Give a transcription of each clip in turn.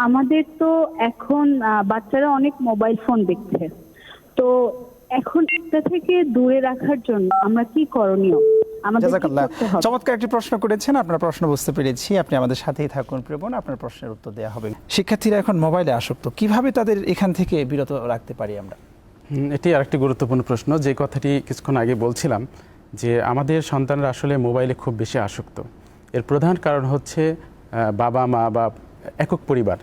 আমাদের তো এখন বাচ্চারা অনেক মোবাইল ফোন দেখছে, তো এখন এটা থেকে দূরে রাখার জন্য আমরা কি করণীয়? আমাদের কি জাযাকাল্লাহ, করতে হবে? চমৎকার একটি প্রশ্ন করেছেন। আপনার প্রশ্ন বুঝতে পেরেছি, আপনি আমাদের সাথেই থাকুন প্রিয় বোন, আপনার প্রশ্নের উত্তর দেওয়া হবে। শিক্ষার্থীরা এখন মোবাইলে আসক্ত, কিভাবে তাদের এখান থেকে বিরত রাখতে পারি আমরা? এটি আরেকটি গুরুত্বপূর্ণ প্রশ্ন, যে কথাটি কিছুক্ষণ আগে বলছিলাম, যে আমাদের সন্তানরা আসলে মোবাইলে খুব বেশি আসক্ত। এর প্রধান কারণ হচ্ছে বাবা মা বা একক পরিবার।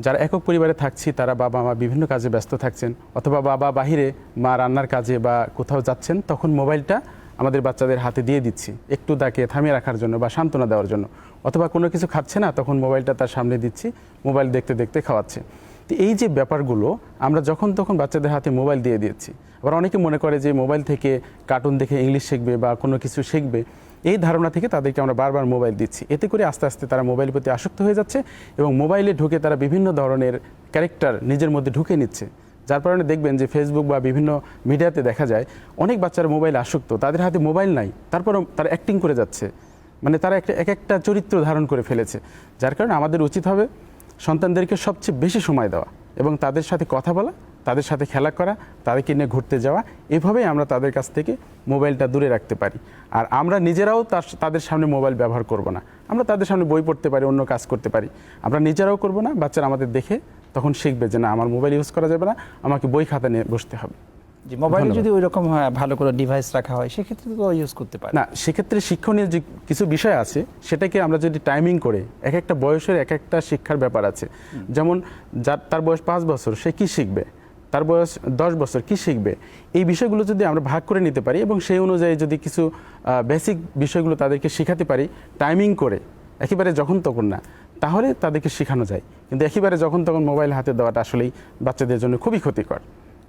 যারা একক পরিবারে থাকছি তারা বাবা মা বিভিন্ন কাজে ব্যস্ত থাকছেন, অথবা বাবা বাহিরে, মা রান্নার কাজে বা কোথাও যাচ্ছেন, তখন মোবাইলটা আমাদের বাচ্চাদের হাতে দিয়ে দিচ্ছি একটু তাকে থামিয়ে রাখার জন্য বা সান্ত্বনা দেওয়ার জন্য। অথবা কোনো কিছু খাচ্ছে না, তখন মোবাইলটা তার সামনে দিচ্ছি, মোবাইল দেখতে দেখতে খাওয়াচ্ছে। তো এই যে ব্যাপারগুলো আমরা যখন তখন বাচ্চাদের হাতে মোবাইল দিয়ে দিচ্ছি। আবার অনেকে মনে করে যে মোবাইল থেকে কার্টুন দেখে ইংলিশ শিখবে বা কোনো কিছু শিখবে, এই ধারণা থেকে তাদেরকে আমরা বারবার মোবাইল দিচ্ছি। এতে করে আস্তে আস্তে তারা মোবাইলের প্রতি আসক্ত হয়ে যাচ্ছে এবং মোবাইলে ঢুকে তারা বিভিন্ন ধরনের ক্যারেক্টার নিজের মধ্যে ঢুকে নিচ্ছে। যার কারণে দেখবেন যে ফেসবুক বা বিভিন্ন মিডিয়াতে দেখা যায় অনেক বাচ্চারা মোবাইল আসক্ত, তাদের হাতে মোবাইল নাই, তারপরও তারা অ্যাক্টিং করে যাচ্ছে, মানে তারা এক একটা চরিত্র ধারণ করে ফেলেছে। যার কারণে আমাদের উচিত হবে সন্তানদেরকে সবচেয়ে বেশি সময় দেওয়া এবং তাদের সাথে কথা বলা, তাদের সাথে খেলা করা, তাদেরকে নিয়ে ঘুরতে যাওয়া। এভাবেই আমরা তাদের কাছ থেকে মোবাইলটা দূরে রাখতে পারি। আর আমরা নিজেরাও তাদের সামনে মোবাইল ব্যবহার করব না। আমরা তাদের সামনে বই পড়তে পারি, অন্য কাজ করতে পারি, আমরা নিজেরাও করব না। বাচ্চারা আমাদের দেখে তখন শিখবে যে না, আমার মোবাইল ইউজ করা যাবে না, আমাকে বই খাতা নিয়ে বসতে হবে। যে মোবাইলে যদি ওই রকম ভালো করে ডিভাইস রাখা হয়, সেক্ষেত্রে তো ইউজ করতে পারে না। সেক্ষেত্রে শিক্ষণীয় যে কিছু বিষয় আছে, সেটাকে আমরা যদি টাইমিং করে, এক একটা বয়সের এক একটা শিক্ষার ব্যাপার আছে। যেমন তার বয়স 5 বছর, সে কি শিখবে, তার বয়স 10 বছর কি শিখবে, এই বিষয়গুলো যদি আমরা ভাগ করে নিতে পারি এবং সেই অনুযায়ী যদি কিছু বেসিক বিষয়গুলো তাদেরকে শেখাতে পারি টাইমিং করে, একেবারে যখন তখন না, তাহলে তাদেরকে শেখানো যায়। কিন্তু একেবারে যখন তখন মোবাইল হাতে দেওয়াটা আসলেই বাচ্চাদের জন্য খুবই ক্ষতিকর।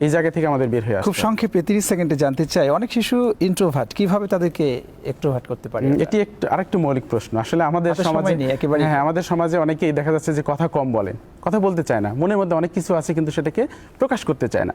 এই জায়গা থেকে আমাদের বের হয়ে আসতে খুব সংক্ষেপে 30 সেকেন্ডে জানতে চাই, অনেক শিশু ইন্ট্রোভার্ট, কিভাবে তাদেরকে এক্সট্রোভার্ট করতে পারি? এটি আরেকটু মৌলিক প্রশ্ন। আসলে আমাদের সমাজে আমাদের সমাজে অনেকেই দেখা যাচ্ছে যে কথা কম বলেন, কথা বলতে চায় না, মনের মধ্যে অনেক কিছু আছে কিন্তু সেটাকে প্রকাশ করতে চায় না।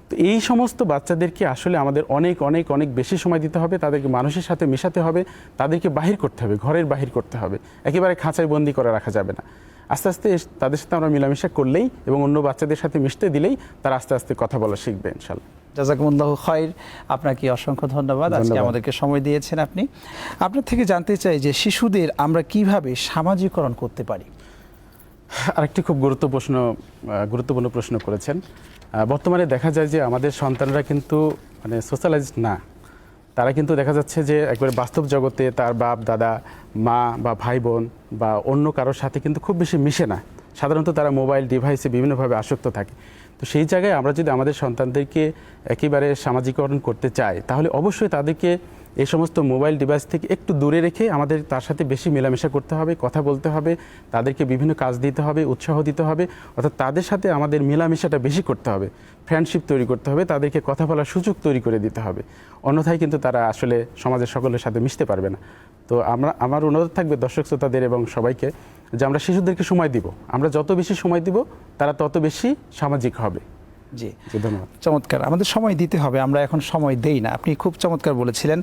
তো এই সমস্ত বাচ্চাদেরকে আসলে আমাদের অনেক অনেক অনেক বেশি সময় দিতে হবে, তাদেরকে মানুষের সাথে মেশাতে হবে, তাদেরকে বাহির করতে হবে, ঘরের বাহির করতে হবে, একেবারে খাঁচায় বন্দি করে রাখা যাবে না। আস্তে আস্তে তাদের সাথে আমরা মেলামেশা করলেই এবং অন্য বাচ্চাদের সাথে মিশতে দিলেই তারা আস্তে আস্তে কথা বলা শিখবে ইনশাআল্লাহ। জাযাকুমুল্লাহু খায়র, আপনাকে অসংখ্য ধন্যবাদ, আজকে আমাদেরকে সময় দিয়েছেন আপনি। আপনার থেকে জানতে চাই যে শিশুদের আমরা কিভাবে সামাজিকরণ করতে পারি? আরেকটি খুব গুরুত্বপূর্ণ প্রশ্ন করেছেন। বর্তমানে দেখা যায় যে আমাদের সন্তানরা কিন্তু মানে সোশ্যালাইজড না। তারা কিন্তু দেখা যাচ্ছে যে একবারে বাস্তব জগতে তার বাপ দাদা, মা বা ভাই বোন বা অন্য কারোর সাথে কিন্তু খুব বেশি মিশে না। সাধারণত তারা মোবাইল ডিভাইসে বিভিন্নভাবে আসক্ত থাকে। তো সেই জায়গায় আমরা যদি আমাদের সন্তানদেরকে একেবারে সামাজিকরণ করতে চাই, তাহলে অবশ্যই তাদেরকে এই সমস্ত মোবাইল ডিভাইস থেকে একটু দূরে রেখে আমাদের তার সাথে বেশি মেলামেশা করতে হবে, কথা বলতে হবে, তাদেরকে বিভিন্ন কাজ দিতে হবে, উৎসাহ দিতে হবে। অর্থাৎ তাদের সাথে আমাদের মেলামেশাটা বেশি করতে হবে, ফ্রেন্ডশিপ তৈরি করতে হবে, তাদেরকে কথা বলার সুযোগ তৈরি করে দিতে হবে। অন্যথায় কিন্তু তারা আসলে সমাজের সকলের সাথে মিশতে পারবে না। তো আমার অনুরোধ থাকবে দর্শক শ্রোতাদের এবং সবাইকে যে আমরা শিশুদেরকে সময় দিব। আমরা যত বেশি সময় দিব তারা তত বেশি সামাজিক হবে। জি, ধন্যবাদ। চমৎকার। আমাদের সময় দিতে হবে, আমরা এখন সময় দেই না। আপনি খুব চমৎকার বলেছিলেন।